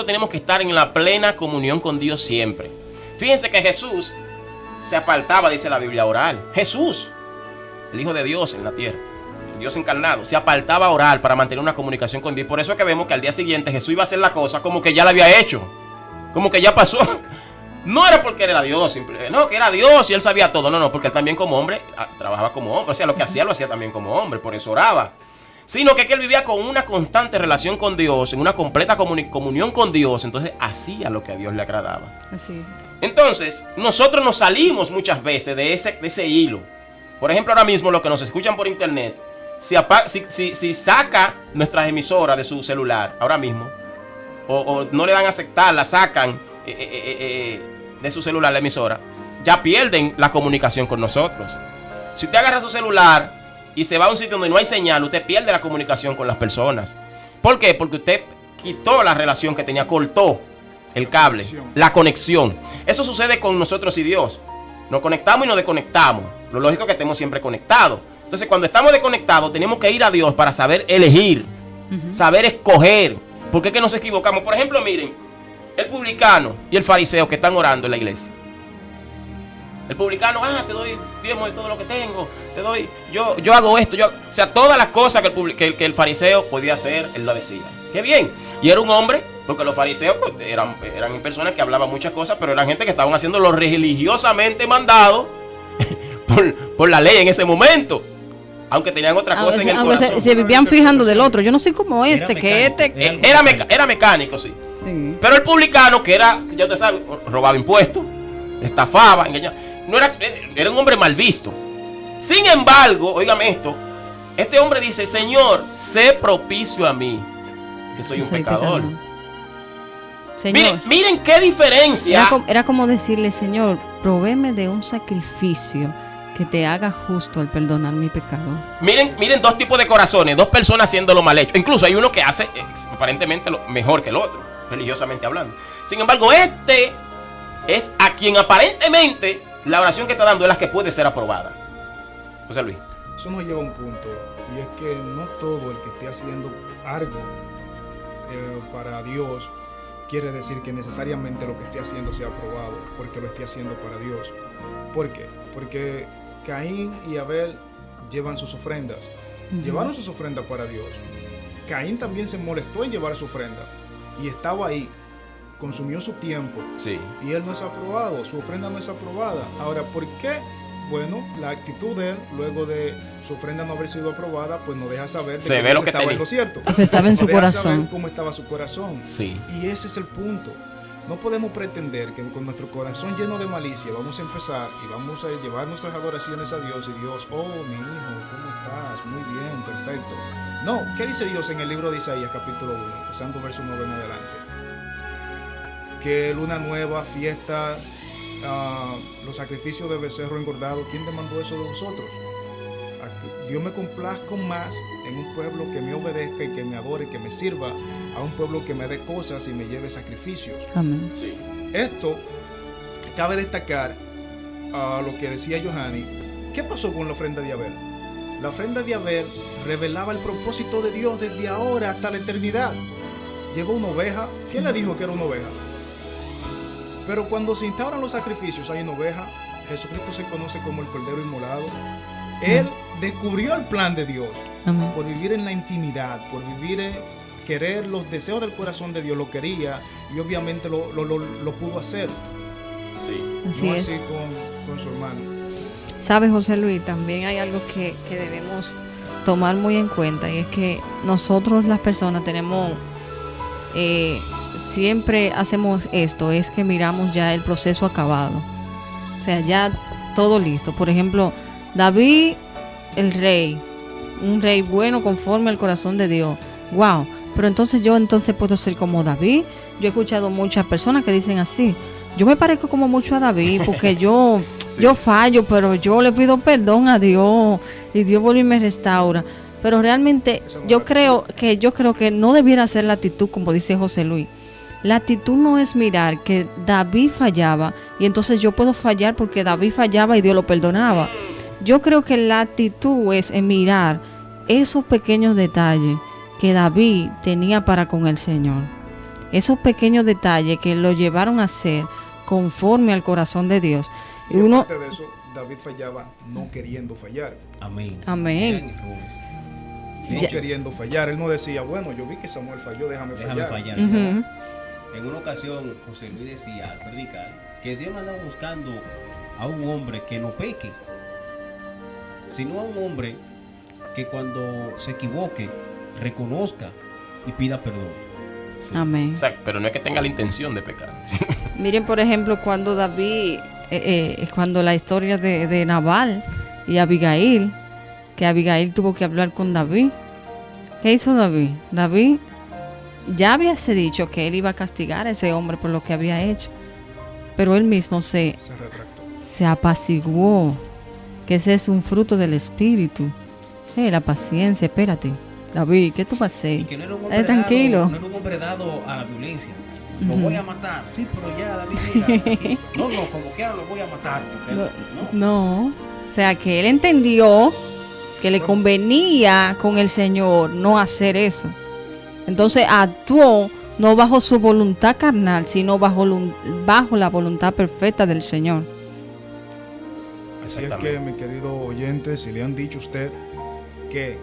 tenemos que estar en la plena comunión con Dios siempre. Fíjense que Jesús se apartaba, dice la Biblia, a orar. Jesús, el Hijo de Dios en la tierra, el Dios encarnado, se apartaba a orar para mantener una comunicación con Dios. Por eso es que vemos que al día siguiente Jesús iba a hacer la cosa como que ya la había hecho, como que ya pasó. No era porque era Dios, no, que era Dios y Él sabía todo. No, porque Él también como hombre trabajaba como hombre. O sea, lo que hacía lo hacía también como hombre, por eso oraba. Sino que Él vivía con una constante relación con Dios, en una completa comunión con Dios. Entonces hacía lo que a Dios le agradaba. Así es. Entonces, nosotros nos salimos muchas veces de ese hilo. Por ejemplo, ahora mismo los que nos escuchan por internet, si saca nuestras emisoras de su celular, ahora mismo, o no le dan a aceptar, la sacan de su celular la emisora, ya pierden la comunicación con nosotros. Si usted agarra su celular y se va a un sitio donde no hay señal, usted pierde la comunicación con las personas. ¿Por qué? Porque usted quitó la relación que tenía, cortó el cable, la conexión. Eso sucede con nosotros y Dios. Nos conectamos y nos desconectamos. Lo lógico es que estemos siempre conectados. Entonces, cuando estamos desconectados, tenemos que ir a Dios para saber elegir, saber escoger. ¿Por qué es que nos equivocamos? Por ejemplo, miren, el publicano y el fariseo que están orando en la iglesia. El publicano, te doy diezmo de todo lo que tengo, te doy, yo hago esto, o sea, todas las cosas que el fariseo podía hacer, él lo decía. ¡Qué bien! Y era un hombre, porque los fariseos pues, eran personas que hablaban muchas cosas, pero eran gente que estaban haciendo lo religiosamente mandado por la ley en ese momento. Aunque tenían otra cosa en el corazón. Se vivían fijando del otro. Yo no sé cómo Era mecánico, sí. Sí. Pero el publicano, que era, ya usted sabe, robaba impuestos, estafaba, engañaba. Era un hombre mal visto. Sin embargo, óigame esto, este hombre dice, Señor, sé propicio a mí. que soy un Soy pecador. Señor, Miren qué diferencia. era como decirle, Señor, provéeme de un sacrificio que te haga justo al perdonar mi pecado. Miren dos tipos de corazones, dos personas haciendo lo mal hecho. Incluso hay uno que hace aparentemente lo mejor que el otro, religiosamente hablando. Sin embargo, este es a quien aparentemente la oración que está dando es la que puede ser aprobada. José Luis. Eso nos lleva a un punto, y es que no todo el que esté haciendo algo para Dios quiere decir que necesariamente lo que esté haciendo sea aprobado, porque lo esté haciendo para Dios. ¿Por qué? Porque Caín y Abel llevan sus ofrendas. Llevaron sus ofrendas para Dios. Caín también se molestó en llevar su ofrenda y estaba ahí, consumió su tiempo. Sí. Y él no es aprobado, su ofrenda no es aprobada. Ahora, ¿por qué? Bueno, la actitud de él, luego de su ofrenda no haber sido aprobada, pues nos deja saber de Se ve lo que estaba tenía. en lo cierto. Lo que estaba en Nos su deja corazón. saber cómo estaba su corazón. Sí. Y ese es el punto. No podemos pretender que con nuestro corazón lleno de malicia vamos a empezar y vamos a llevar nuestras adoraciones a Dios y Dios, oh mi hijo, ¿cómo estás? Muy bien, perfecto. No, ¿qué dice Dios en el libro de Isaías capítulo 1, empezando verso 9 en adelante? Que luna nueva, fiesta, los sacrificios de becerro engordado, ¿quién demandó eso de vosotros? Dios me complazco más en un pueblo que me obedezca y que me adore, que me sirva, a un pueblo que me dé cosas y me lleve sacrificios. Amén. Sí. Esto cabe destacar a lo que decía Johanny. ¿Qué pasó con la ofrenda de Abel? La ofrenda de Abel revelaba el propósito de Dios desde ahora hasta la eternidad. Llegó una oveja. ¿Quién le dijo que era una oveja? Pero cuando se instauran los sacrificios hay una oveja. Jesucristo se conoce como el Cordero Inmolado. Él descubrió el plan de Dios. Amén. Por vivir en la intimidad, por vivir en querer los deseos del corazón de Dios, lo quería y obviamente lo pudo hacer. Sí. Así No es. así con su hermano. ¿Sabe, José Luis? También hay algo que debemos tomar muy en cuenta, y es que nosotros las personas tenemos, siempre hacemos esto, es que miramos ya el proceso acabado. O sea, ya todo listo. Por ejemplo, David, el rey, un rey bueno conforme al corazón de Dios. Wow, pero entonces yo puedo ser como David. Yo he escuchado muchas personas que dicen así: yo me parezco como mucho a David porque yo fallo, pero yo le pido perdón a Dios y Dios vuelve y me restaura. Pero realmente yo creo que no debiera ser la actitud, como dice José Luis. La actitud no es mirar que David fallaba y entonces yo puedo fallar porque David fallaba y Dios lo perdonaba. Yo creo que la actitud es en mirar esos pequeños detalles que David tenía para con el Señor. Esos pequeños detalles que lo llevaron a ser conforme al corazón de Dios. Y uno, aparte de eso, David fallaba no queriendo fallar. Amén. Amén. No Ya. queriendo fallar. Él no decía, bueno, yo vi que Samuel falló, déjame fallar. Ujú. En una ocasión, José Luis decía al predicar que Dios no andaba buscando a un hombre que no peque, sino a un hombre que cuando se equivoque reconozca y pida perdón. Sí. Amén. O sea, pero no es que tenga la intención de pecar. Miren, por ejemplo, cuando David, cuando la historia de Nabal y Abigail, que Abigail tuvo que hablar con David. ¿Qué hizo David? David ya había dicho que él iba a castigar a ese hombre por lo que había hecho, pero él mismo Se retractó. se apaciguó, que ese es un fruto del espíritu. La paciencia, espérate. David, ¿qué tú vas a hacer? Y que no era un hombre Tranquilo. dado, no era un hombre dado a la violencia. Lo voy a matar. Sí, pero ya, David, mira. Aquí. No, como quiera lo voy a matar. Porque No. O sea, que él entendió que le convenía con el Señor no hacer eso. Entonces actuó no bajo su voluntad carnal, sino bajo la voluntad perfecta del Señor. Así es que, mi querido oyente, si le han dicho a usted que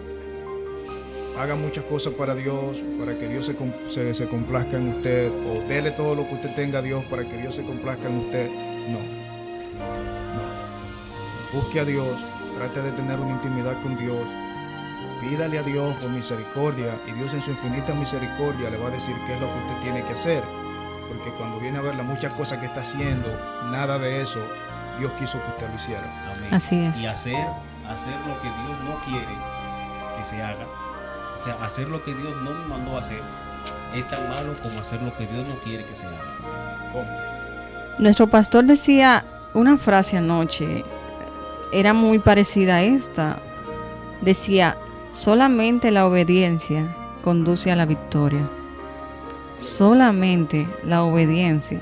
haga muchas cosas para Dios, para que Dios se complazca en usted, o dele todo lo que usted tenga a Dios para que Dios se complazca en usted, no. Busque a Dios, trate de tener una intimidad con Dios, pídale a Dios por misericordia, y Dios en su infinita misericordia le va a decir qué es lo que usted tiene que hacer, porque cuando viene a ver las muchas cosas que está haciendo, nada de eso Dios quiso que usted lo hiciera. Amén. Así es. Y hacer lo que Dios no quiere que se haga. O sea, hacer lo que Dios no me mandó a hacer. es tan malo como hacer lo que Dios no quiere que se haga. ¿Cómo? Nuestro pastor decía una frase anoche, era muy parecida a esta. Decía, solamente la obediencia conduce a la victoria. Solamente la obediencia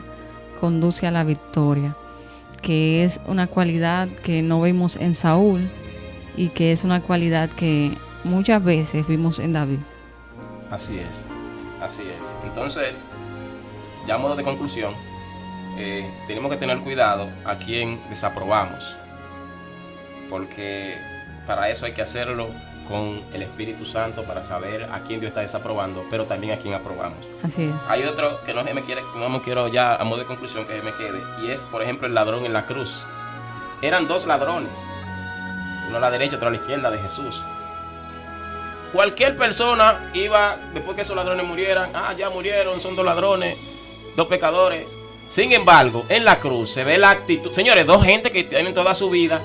conduce a la victoria, que es una cualidad que no vimos en Saúl y que es una cualidad que muchas veces vimos en David. Así es, así es. Entonces, ya a modo de conclusión, tenemos que tener cuidado a quien desaprobamos, porque para eso hay que hacerlo con el Espíritu Santo, para saber a quién Dios está desaprobando, pero también a quién aprobamos. Así es. Hay otro que no me quiero ya a modo de conclusión que me quede, y es, por ejemplo, el ladrón en la cruz. Eran dos ladrones, uno a la derecha, otro a la izquierda de Jesús. Cualquier persona iba, después que esos ladrones murieran, ya murieron, son dos ladrones, dos pecadores. Sin embargo, en la cruz se ve la actitud. Señores, dos gente que tienen toda su vida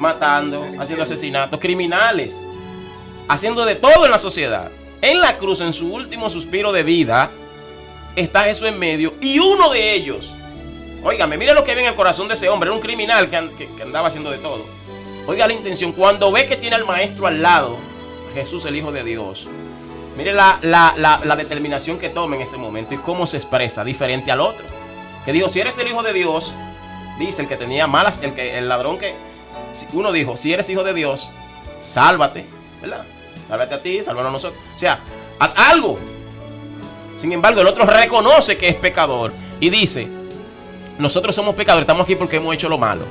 matando, haciendo asesinatos, criminales, haciendo de todo en la sociedad. En la cruz, en su último suspiro de vida, está Jesús en medio, y uno de ellos, óigame, mire lo que ve en el corazón de ese hombre. Era un criminal que andaba haciendo de todo. Oiga la intención, cuando ve que tiene al maestro al lado, Jesús, el Hijo de Dios, mire la determinación que toma en ese momento y cómo se expresa diferente al otro. Que dijo, si eres el Hijo de Dios, dice el que tenía malas, el ladrón que, uno dijo, si eres Hijo de Dios, sálvate, ¿verdad? Sálvate a ti, sálvanos a nosotros. O sea, haz algo. Sin embargo, el otro reconoce que es pecador y dice, nosotros somos pecadores, estamos aquí porque hemos hecho lo malo.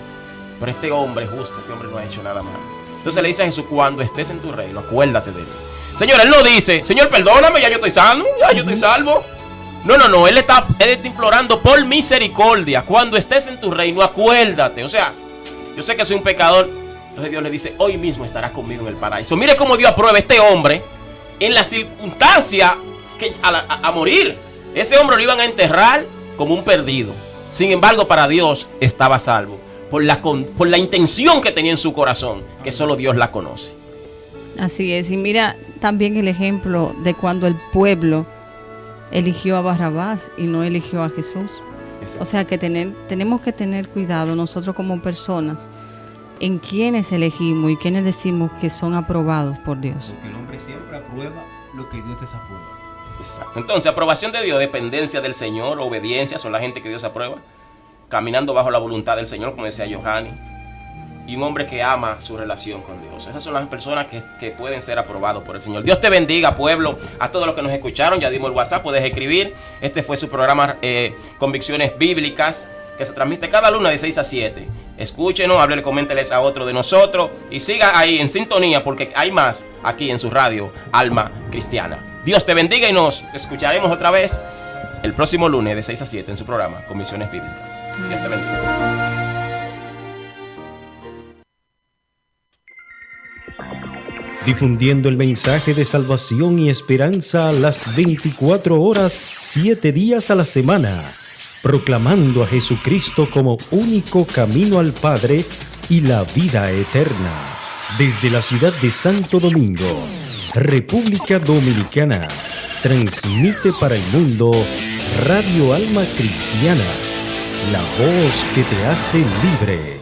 Pero este hombre es justo, este hombre no ha hecho nada malo. Entonces le dice a Jesús, cuando estés en tu reino, acuérdate de mí. Señor, él no dice, Señor, perdóname, ya yo estoy sano, ya yo estoy salvo. No, él está implorando por misericordia. Cuando estés en tu reino, acuérdate. O sea, yo sé que soy un pecador. Entonces Dios le dice, hoy mismo estarás conmigo en el paraíso. Mire cómo Dios aprueba a este hombre en la circunstancia que a morir. Ese hombre lo iban a enterrar como un perdido. Sin embargo, para Dios estaba salvo. Por la intención que tenía en su corazón, que solo Dios la conoce. Así es. Y mira también el ejemplo de cuando el pueblo eligió a Barrabás y no eligió a Jesús. Exacto. O sea que tenemos que tener cuidado nosotros como personas en quienes elegimos y quienes decimos que son aprobados por Dios. Porque el hombre siempre aprueba lo que Dios desaprueba. Exacto. Entonces, aprobación de Dios, dependencia del Señor, obediencia, son la gente que Dios aprueba. Caminando bajo la voluntad del Señor, como decía Johanny, y un hombre que ama su relación con Dios. Esas son las personas que pueden ser aprobados por el Señor. Dios te bendiga, pueblo, a todos los que nos escucharon. Ya dimos el WhatsApp, puedes escribir. Este fue su programa Convicciones Bíblicas, que se transmite cada lunes de 6 a 7. Escúchenos, háblele, coménteles a otro de nosotros y siga ahí en sintonía, porque hay más aquí en su radio Alma Cristiana. Dios te bendiga y nos escucharemos otra vez el próximo lunes de 6 a 7 en su programa Convicciones Bíblicas. Dios te bendiga. Difundiendo el mensaje de salvación y esperanza las 24 horas, 7 días a la semana. Proclamando a Jesucristo como único camino al Padre y la vida eterna. Desde la ciudad de Santo Domingo, República Dominicana, transmite para el mundo Radio Alma Cristiana, la voz que te hace libre.